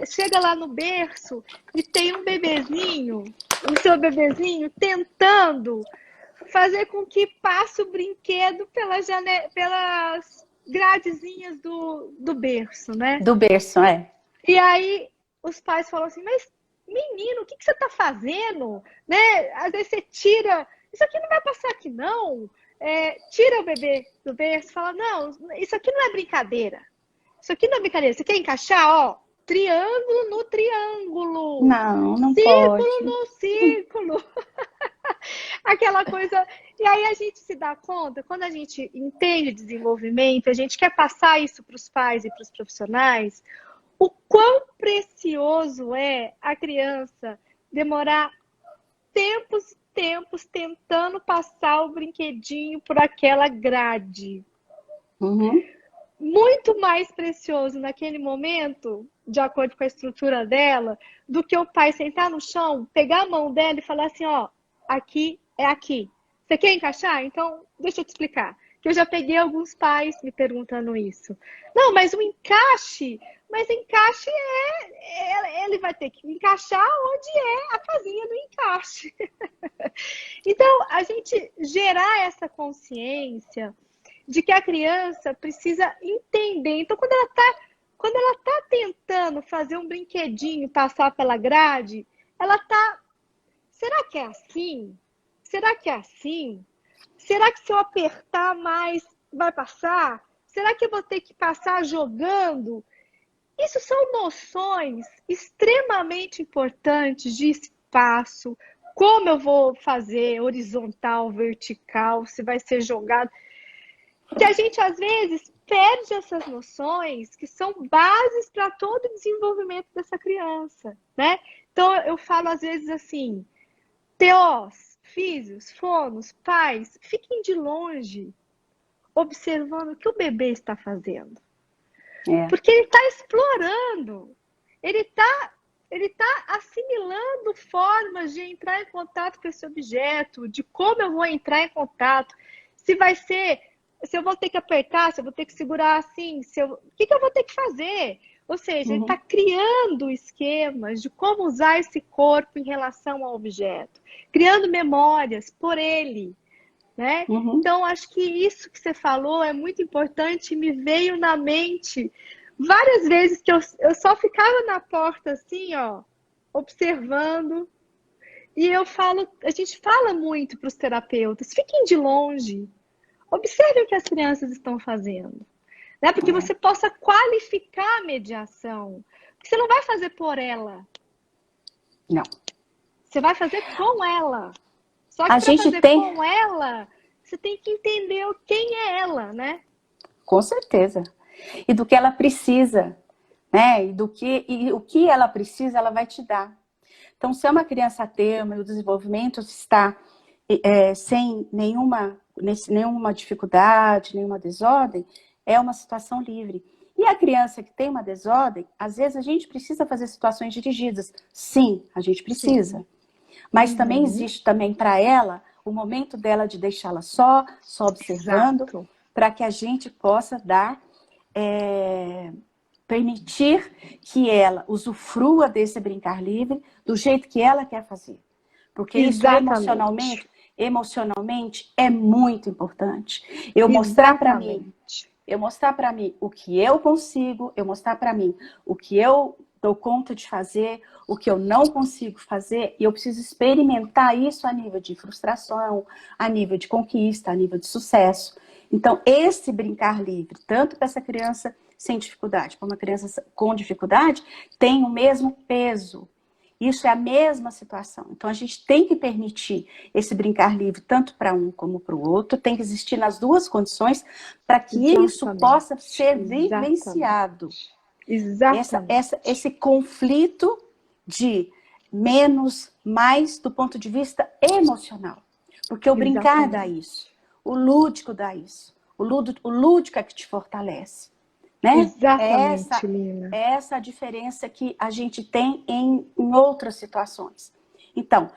chega lá no berço e tem um bebezinho, o seu bebezinho tentando fazer com que passe o brinquedo pelas gradezinhas do berço, né? Do berço, é. E aí os pais falam assim, mas menino, o que você está fazendo? Né? Às vezes você tira, isso aqui não vai passar aqui não. Tira o bebê do berço e fala, não, isso aqui não é brincadeira. Isso aqui não é brincadeira. Você quer encaixar, ó, triângulo no triângulo. Não círculo pode. No círculo. Aquela coisa. E aí a gente se dá conta, quando a gente entende desenvolvimento, a gente quer passar isso para os pais e para os profissionais, o quão precioso é a criança demorar tempos tentando passar o brinquedinho por aquela grade. Uhum. Muito mais precioso naquele momento, de acordo com a estrutura dela, do que o pai sentar no chão, pegar a mão dela e falar assim, ó, aqui é aqui. Você quer encaixar? Então, deixa eu te explicar. Que eu já peguei alguns pais me perguntando isso. Não, mas o encaixe ele vai ter que encaixar onde é a casinha do encaixe. Então, a gente gerar essa consciência de que a criança precisa entender. Então, quando ela tá tentando fazer um brinquedinho passar pela grade, ela tá... Será que é assim? Será que é assim? Será que se eu apertar mais vai passar? Será que eu vou ter que passar jogando? Isso são noções extremamente importantes de espaço, como eu vou fazer horizontal, vertical, se vai ser jogado. Que a gente, às vezes, perde essas noções que são bases para todo o desenvolvimento dessa criança, né? Então, eu falo, às vezes, assim, TOs, físios, fonos, pais, fiquem de longe, observando o que o bebê está fazendo. Porque ele está explorando. ele tá assimilando formas de entrar em contato com esse objeto, de como eu vou entrar em contato, se eu vou ter que apertar, se eu vou ter que segurar assim, o que eu vou ter que fazer? Ou seja, ele está criando esquemas de como usar esse corpo em relação ao objeto, criando memórias por ele, né? Então, acho que isso que você falou é muito importante e me veio na mente várias vezes que eu só ficava na porta assim, ó, observando. E a gente fala muito para os terapeutas, fiquem de longe, observem o que as crianças estão fazendo, né? Porque você possa qualificar a mediação. Porque você não vai fazer por ela. Não. Você vai fazer com ela. Só que para fazer com ela, você tem que entender quem é ela, né? Com certeza. E do que ela precisa, né? E o que ela precisa, ela vai te dar. Então, se é uma criança terma e o desenvolvimento está sem nenhuma dificuldade, nenhuma desordem, é uma situação livre. E a criança que tem uma desordem, às vezes a gente precisa fazer situações dirigidas. Sim, a gente precisa. Sim. Mas também existe também para ela o momento dela de deixá-la só observando, para que a gente possa permitir que ela usufrua desse brincar livre do jeito que ela quer fazer. Porque isso emocionalmente é muito importante. Eu mostrar para mim o que eu consigo, eu mostrar para mim o que eu dou conta de fazer, o que eu não consigo fazer, e eu preciso experimentar isso a nível de frustração, a nível de conquista, a nível de sucesso. Então, esse brincar livre, tanto para essa criança sem dificuldade, para uma criança com dificuldade, tem o mesmo peso. Isso é a mesma situação. Então, a gente tem que permitir esse brincar livre, tanto para um como para o outro, tem que existir nas duas condições, para que isso possa ser vivenciado. Exatamente. Esse conflito de menos, mais do ponto de vista emocional. Porque o brincar dá isso, o lúdico dá isso, o lúdico é que te fortalece. Né? Exatamente, Lina. Essa a diferença que a gente tem em outras situações. Então,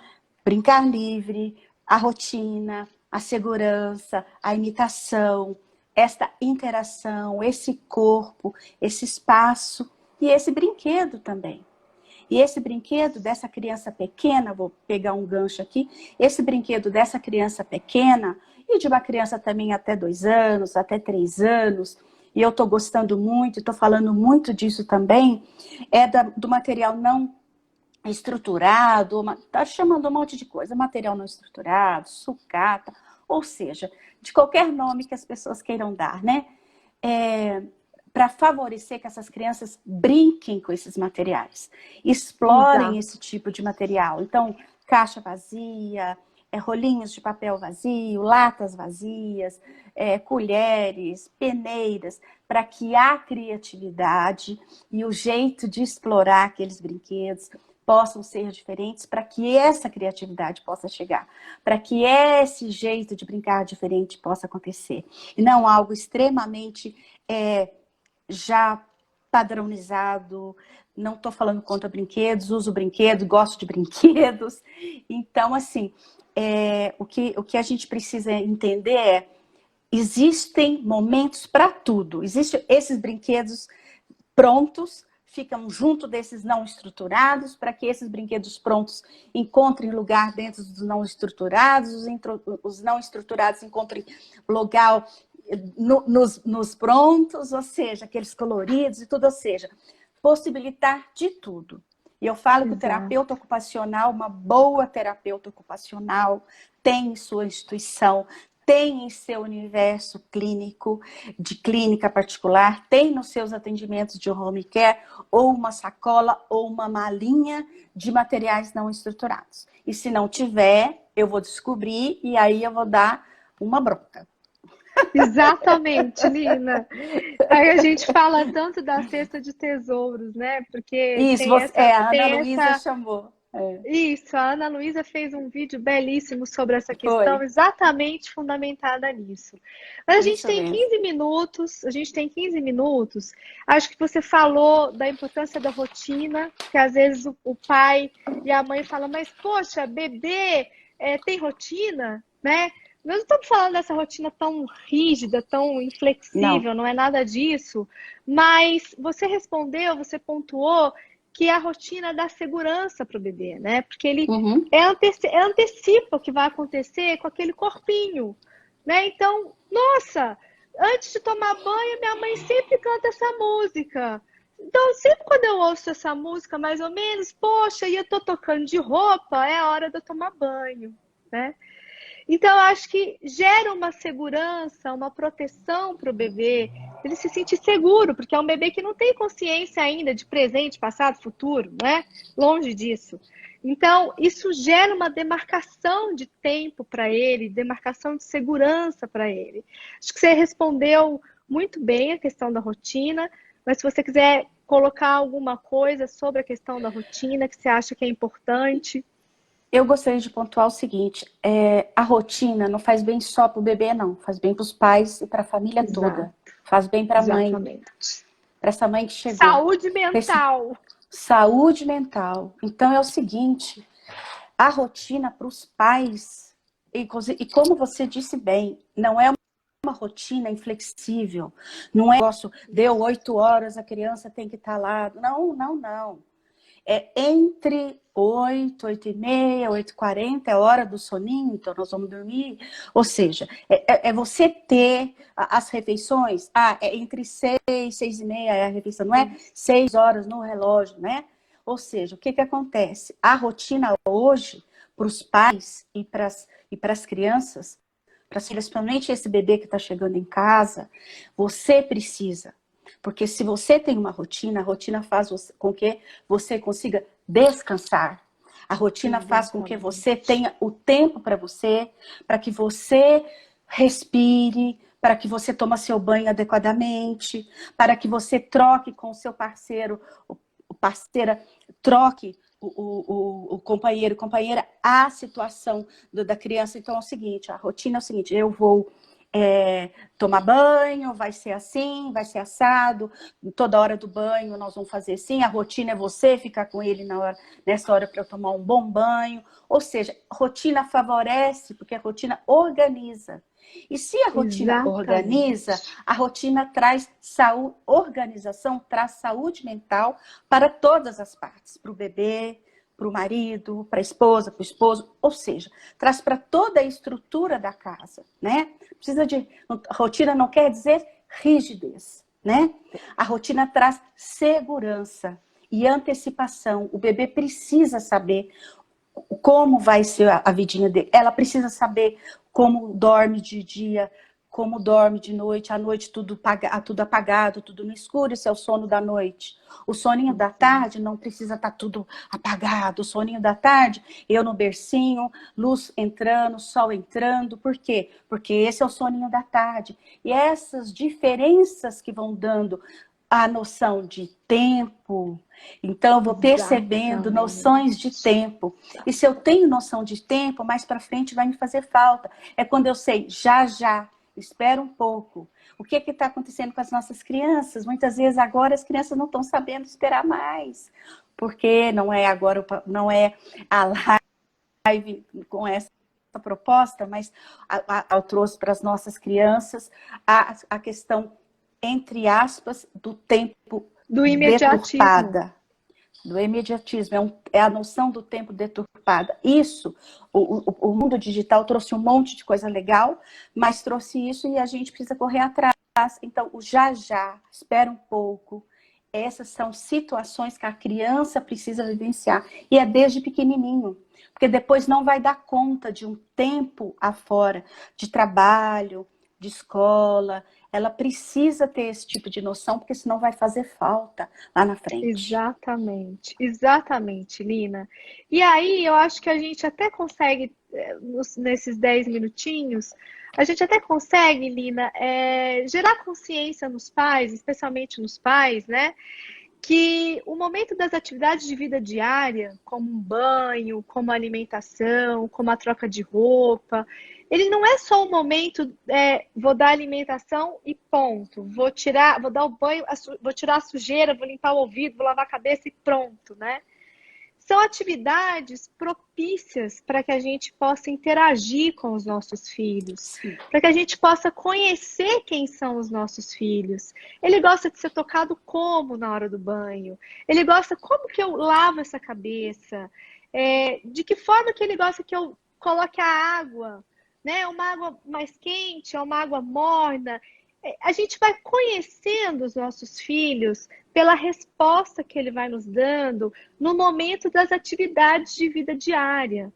brincar livre, a rotina, a segurança, a imitação, esta interação, esse corpo, esse espaço e esse brinquedo também. E esse brinquedo dessa criança pequena, vou pegar um gancho aqui, esse brinquedo dessa criança pequena, e de uma criança também até 2 anos, até 3 anos, e eu estou gostando muito, estou falando muito disso também, do material não estruturado, está chamando um monte de coisa, material não estruturado, sucata, ou seja, de qualquer nome que as pessoas queiram dar, né? Para favorecer que essas crianças brinquem com esses materiais, explorem esse tipo de material. Então, caixa vazia, rolinhos de papel vazio, latas vazias, colheres, peneiras, para que a criatividade e o jeito de explorar aqueles brinquedos possam ser diferentes, para que essa criatividade possa chegar, para que esse jeito de brincar diferente possa acontecer. E não algo extremamente já padronizado. Não estou falando contra brinquedos, uso brinquedo, gosto de brinquedos. Então, assim, o que a gente precisa entender existem momentos para tudo. Existem esses brinquedos prontos, ficam junto desses não estruturados, para que esses brinquedos prontos encontrem lugar dentro dos não estruturados, os não estruturados encontrem lugar nos prontos, ou seja, aqueles coloridos e tudo, ou seja, possibilitar de tudo. E eu falo que o terapeuta ocupacional, uma boa terapeuta ocupacional, tem em sua instituição, tem em seu universo clínico, de clínica particular, tem nos seus atendimentos de home care, ou uma sacola, ou uma malinha de materiais não estruturados. E se não tiver, eu vou descobrir e aí eu vou dar uma bronca. Exatamente, Lina. Aí a gente fala tanto da cesta de tesouros, né? Porque isso, tem a Ana Luísa chamou. Isso, a Ana Luísa fez um vídeo belíssimo sobre essa questão, Foi, exatamente fundamentada nisso. Mas isso mesmo. a gente tem 15 minutos. Acho que você falou da importância da rotina, que às vezes o pai e a mãe falam, mas poxa, bebê tem rotina, né? Nós não estamos falando dessa rotina tão rígida, tão Não. inflexível, não é nada disso, mas você respondeu, você pontuou que a rotina dá segurança para o bebê, né? Porque ele Uhum. antecipa o que vai acontecer com aquele corpinho, né? Então, nossa, antes de tomar banho, minha mãe sempre canta essa música. Então, sempre quando eu ouço essa música, mais ou menos, poxa, e eu tô tocando de roupa, é a hora de eu tomar banho, né? Então, eu acho que gera uma segurança, uma proteção para o bebê, ele se sentir seguro, porque é um bebê que não tem consciência ainda de presente, passado, futuro, né? Longe disso. Então, isso gera uma demarcação de tempo para ele, demarcação de segurança para ele. Acho que você respondeu muito bem a questão da rotina, mas se você quiser colocar alguma coisa sobre a questão da rotina que você acha que é importante. Eu gostaria de pontuar o seguinte: a rotina não faz bem só para o bebê, não. Faz bem para os pais e para a família Exato, toda. Faz bem para a mãe, exatamente. para essa mãe que chegou. Saúde Pra esse... mental. Saúde mental. Então é o seguinte: a rotina para os pais, e como você disse bem, não é uma rotina inflexível. Não é um negócio, deu 8 horas, a criança tem que estar lá. Não, não, não. É entre 8, 8h30, 8h40, é hora do soninho, então nós vamos dormir. Ou seja, é você ter as refeições. É entre 6, 6h30 é a refeição, não é Isso. 6 horas no relógio, né? Ou seja, o que acontece? A rotina hoje, para os pais e para as crianças, principalmente esse bebê que está chegando em casa, você precisa. Porque se você tem uma rotina, a rotina faz com que você consiga descansar. A rotina faz com que você Exatamente. tenha o tempo para que você respire, para que você tome seu banho adequadamente, para que você troque com o seu parceiro, o parceira, troque o companheiro, companheira, a situação da criança. Então é o seguinte, a rotina é o seguinte: eu vou tomar banho, vai ser assim, vai ser assado, toda hora do banho nós vamos fazer assim, a rotina é você ficar com ele nessa hora para eu tomar um bom banho. Ou seja, rotina favorece, porque a rotina organiza. E se a rotina organiza, Exatamente. a rotina traz saúde, organização traz saúde mental para todas as partes, para o bebê, para o marido, para a esposa, para o esposo, ou seja, traz para toda a estrutura da casa, né? Precisa de rotina, não quer dizer rigidez, né? A rotina traz segurança e antecipação. O bebê precisa saber como vai ser a vidinha dele. Ela precisa saber como dorme de dia, como dorme de noite, à noite tudo apagado, tudo no escuro, esse é o sono da noite. O soninho da tarde não precisa estar tudo apagado. O soninho da tarde, eu no bercinho, luz entrando, sol entrando. Por quê? Porque esse é o soninho da tarde. E essas diferenças que vão dando a noção de tempo. Então, eu vou percebendo noções de Exatamente. tempo. E se eu tenho noção de tempo, mais para frente vai me fazer falta. É quando eu sei, já, já, espera um pouco. O que está acontecendo com as nossas crianças? Muitas vezes agora as crianças não estão sabendo esperar mais. Porque não é agora, não é a live com essa proposta, mas eu trouxe para as nossas crianças a questão, entre aspas, do tempo Do imediatismo. deturpada, do imediatismo, é a noção do tempo deturpada. Isso, o mundo digital trouxe um monte de coisa legal, mas trouxe isso e a gente precisa correr atrás. Então, o já já, espera um pouco, essas são situações que a criança precisa vivenciar, e é desde pequenininho, porque depois não vai dar conta de um tempo afora, de trabalho, de escola. Ela precisa ter esse tipo de noção, porque senão vai fazer falta lá na frente. Exatamente, exatamente, Lina. E aí, eu acho que a gente até consegue, nesses 10 minutinhos, a gente até consegue, Lina, gerar consciência nos pais, especialmente nos pais, né? que o momento das atividades de vida diária, como um banho, como a alimentação, como a troca de roupa, ele não é só um momento, vou dar alimentação e ponto. Vou dar o banho, vou tirar a sujeira, vou limpar o ouvido, vou lavar a cabeça e pronto, né? São atividades propícias para que a gente possa interagir com os nossos filhos, para que a gente possa conhecer quem são os nossos filhos. Ele gosta de ser tocado como na hora do banho? Ele gosta como que eu lavo essa cabeça? De que forma que ele gosta que eu coloque a água? Né? Uma água mais quente, uma água morna? A gente vai conhecendo os nossos filhos pela resposta que ele vai nos dando no momento das atividades de vida diária.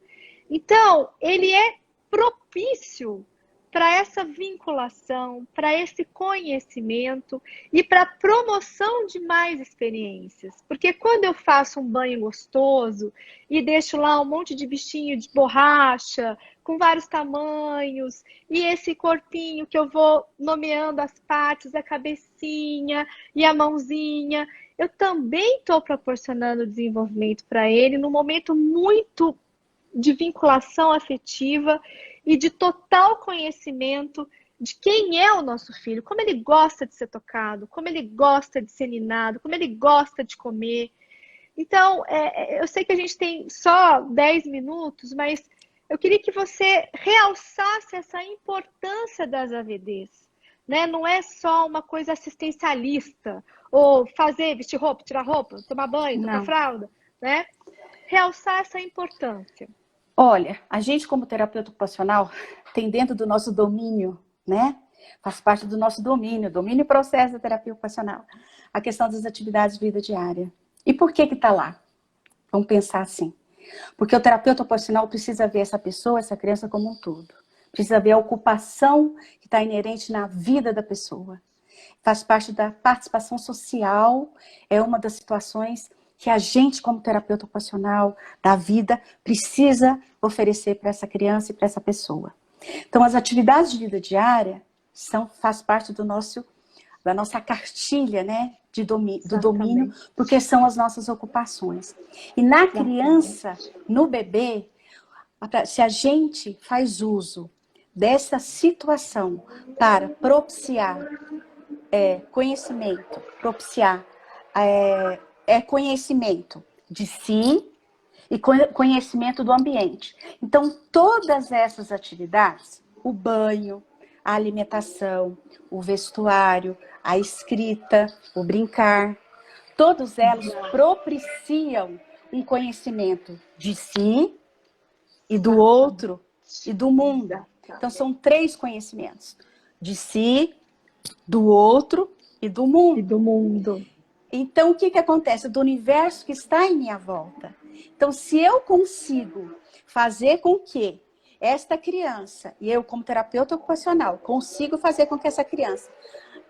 Então, ele é propício para essa vinculação, para esse conhecimento e para a promoção de mais experiências. Porque quando eu faço um banho gostoso e deixo lá um monte de bichinho de borracha, com vários tamanhos, e esse corpinho que eu vou nomeando as partes, a cabecinha e a mãozinha, eu também estou proporcionando desenvolvimento para ele num momento muito de vinculação afetiva e de total conhecimento de quem é o nosso filho, como ele gosta de ser tocado, como ele gosta de ser ninado, como ele gosta de comer. Então, eu sei que a gente tem só 10 minutos, mas eu queria que você realçasse essa importância das AVDs. Né? Não é só uma coisa assistencialista, ou fazer, vestir roupa, tirar roupa, tomar banho, trocar fralda. Né? Realçar essa importância. Olha, a gente como terapeuta ocupacional tem dentro do nosso domínio, né? Faz parte do nosso domínio e processo da terapia ocupacional, a questão das atividades de vida diária. E por que está lá? Vamos pensar assim. Porque o terapeuta ocupacional precisa ver essa pessoa, essa criança como um todo. Precisa ver a ocupação que está inerente na vida da pessoa. Faz parte da participação social, é uma das situações que a gente, como terapeuta ocupacional da vida, precisa oferecer para essa criança e para essa pessoa. Então, as atividades de vida diária faz parte da nossa cartilha, né, do domínio, porque são as nossas ocupações. E na criança, no bebê, se a gente faz uso dessa situação para propiciar conhecimento, propiciar conhecimento de si e conhecimento do ambiente. Então, todas essas atividades, o banho, a alimentação, o vestuário, a escrita, o brincar, todas elas propiciam um conhecimento de si e do outro e do mundo. Então, são 3 conhecimentos: de si, do outro e do mundo. E do mundo. Então, o que acontece? Do universo que está em minha volta. Então, se eu consigo fazer com que esta criança, e eu como terapeuta ocupacional, consigo fazer com que essa criança,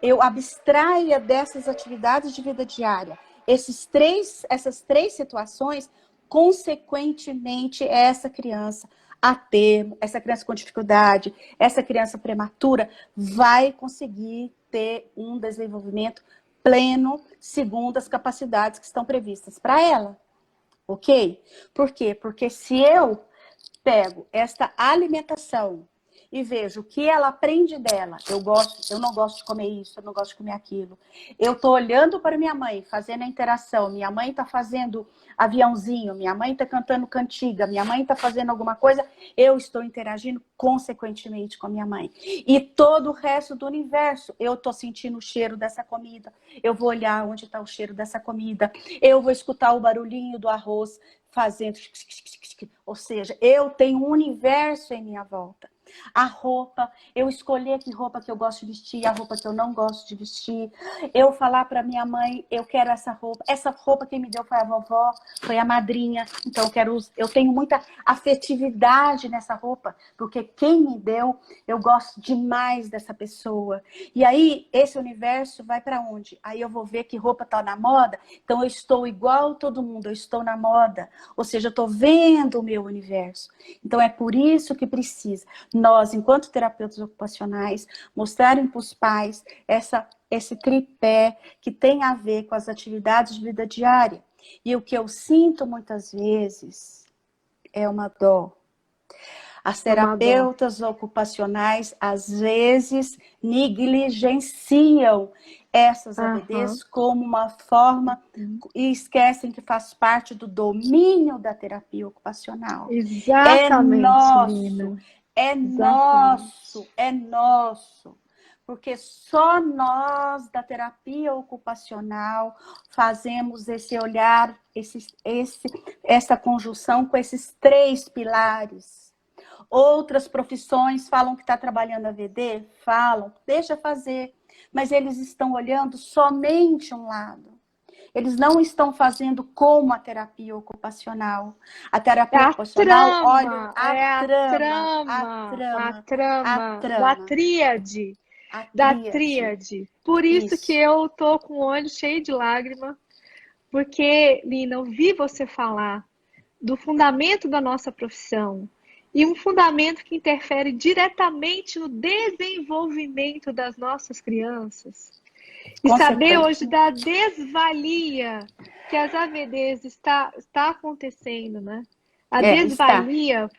eu abstraia dessas atividades de vida diária, essas três situações, consequentemente, essa criança a termo, essa criança com dificuldade, essa criança prematura, vai conseguir ter um desenvolvimento pleno, segundo as capacidades que estão previstas para ela. Ok? Por quê? Porque se eu pego esta alimentação e vejo o que ela aprende dela, eu não gosto de comer isso, eu não gosto de comer aquilo. Eu estou olhando para minha mãe, fazendo a interação, minha mãe está fazendo aviãozinho, minha mãe está cantando cantiga, minha mãe está fazendo alguma coisa, eu estou interagindo consequentemente com a minha mãe. E todo o resto do universo, eu estou sentindo o cheiro dessa comida, eu vou olhar onde está o cheiro dessa comida, eu vou escutar o barulhinho do arroz fazendo, ou seja, eu tenho um universo em minha volta. A roupa, eu escolher que roupa que eu gosto de vestir, a roupa que eu não gosto de vestir. Eu falar para minha mãe, eu quero essa roupa quem me deu foi a vovó, foi a madrinha, então eu tenho muita afetividade nessa roupa, porque quem me deu, eu gosto demais dessa pessoa. E aí, esse universo vai para onde? Aí eu vou ver que roupa tá na moda, então eu estou igual todo mundo, eu estou na moda, ou seja, eu estou vendo o meu universo. Então é por isso que precisa nós, enquanto terapeutas ocupacionais, mostrarem para os pais esse tripé que tem a ver com as atividades de vida diária. E o que eu sinto muitas vezes é uma dó. As terapeutas ocupacionais, às vezes, negligenciam essas AVDs como uma forma e esquecem que faz parte do domínio da terapia ocupacional. Exatamente, é nosso, Lina. é nosso, é nosso. Porque só nós, da terapia ocupacional, fazemos esse olhar, essa conjunção com esses 3 pilares. Outras profissões falam que está trabalhando AVD? Falam, deixa fazer. Mas eles estão olhando somente um lado. Eles não estão fazendo como a terapia ocupacional. A terapia ocupacional olha a trama da tríade. Da tríade. Por isso que eu tô com o olho cheio de lágrima, porque, Lina, ouvi você falar do fundamento da nossa profissão, e um fundamento que interfere diretamente no desenvolvimento das nossas crianças. E saber hoje da desvalia que as AVDs está acontecendo, né? A desvalia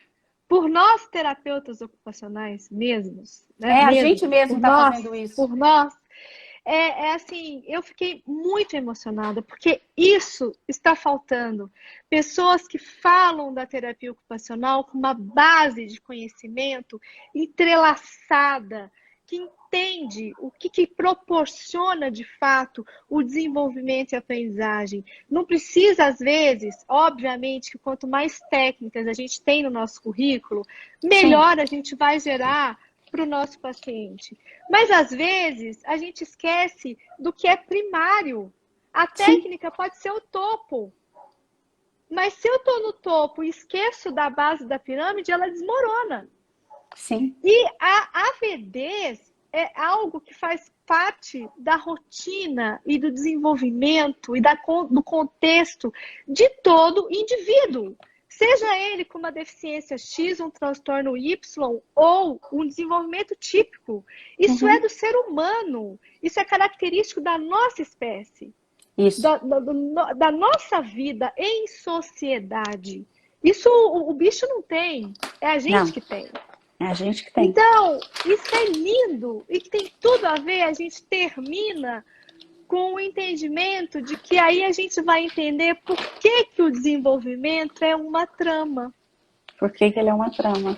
por nós terapeutas ocupacionais mesmos, né? A gente mesmo está fazendo isso. Por nós. Assim, eu fiquei muito emocionada, porque isso está faltando. Pessoas que falam da terapia ocupacional com uma base de conhecimento entrelaçada, que entende o que proporciona de fato o desenvolvimento e aprendizagem. Não precisa, às vezes, obviamente, que quanto mais técnicas a gente tem no nosso currículo, melhor a gente vai gerar para o nosso paciente. Mas, às vezes, a gente esquece do que é primário. A técnica pode ser o topo. Mas se eu estou no topo e esqueço da base da pirâmide, ela desmorona. Sim. E a AVDs é algo que faz parte da rotina e do desenvolvimento e do contexto de todo indivíduo. Seja ele com uma deficiência X, um transtorno Y ou um desenvolvimento típico. Isso é do ser humano. Isso é característico da nossa espécie. Isso. Da nossa vida em sociedade. Isso o bicho não tem. É a gente que tem. É a gente que tem. Então, isso é lindo e que tem tudo a ver. A gente termina com o entendimento de que aí a gente vai entender por que o desenvolvimento é uma trama. Por que ele é uma trama?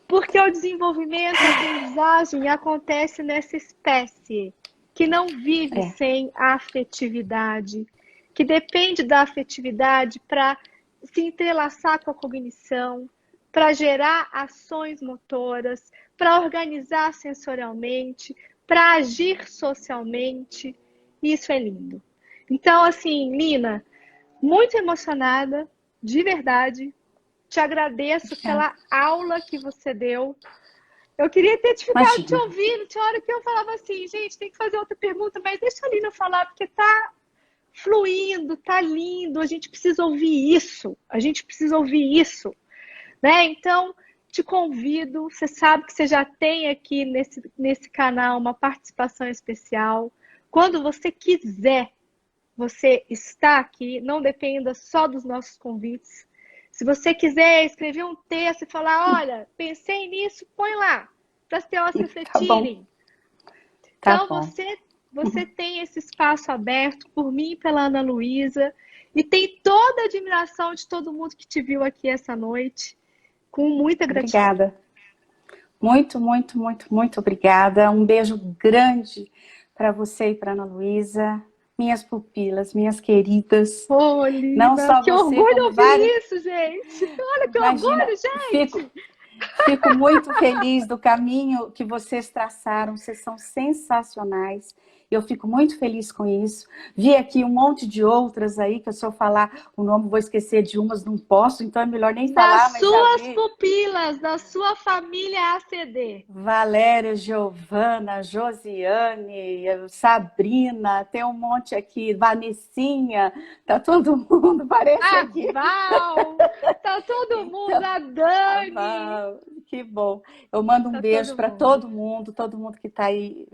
Porque o desenvolvimento, a aprendizagem acontece nessa espécie que não vive sem afetividade, que depende da afetividade para se entrelaçar com a cognição, para gerar ações motoras, para organizar sensorialmente, para agir socialmente. Isso é lindo. Então, assim, Lina, muito emocionada, de verdade. Te agradeço pela aula que você deu. Eu queria ter ficado te ouvindo. Tinha hora que eu falava assim, gente, tem que fazer outra pergunta, mas deixa a Lina falar, porque tá fluindo, tá lindo. A gente precisa ouvir isso. A gente precisa ouvir isso. Né? Então, te convido, você sabe que você já tem aqui nesse canal uma participação especial. Quando você quiser, você está aqui, não dependa só dos nossos convites. Se você quiser escrever um texto e falar, olha, pensei nisso, põe lá, para as TOs refletirem. Então, você tem esse espaço aberto por mim e pela Ana Luísa, e tem toda a admiração de todo mundo que te viu aqui essa noite. Com muita gratidão. Obrigada. Muito, muito, muito, muito obrigada. Um beijo grande para você e para Ana Luísa, minhas pupilas, minhas queridas. Ô, Lina, não só que você, orgulho como ouvir isso, gente. Olha que orgulho, gente. Fico muito feliz do caminho que vocês traçaram. Vocês são sensacionais. Eu fico muito feliz com isso. Vi aqui um monte de outras aí, que se eu falar o nome, vou esquecer de umas, não posso, então é melhor nem falar. Das suas pupilas, da sua família ACD. Valéria, Giovana, Josiane, Sabrina, tem um monte aqui, Vanessinha, tá todo mundo, parece aqui. Val, tá todo mundo, a Dani. Que bom. Eu mando um beijo para todo mundo que tá aí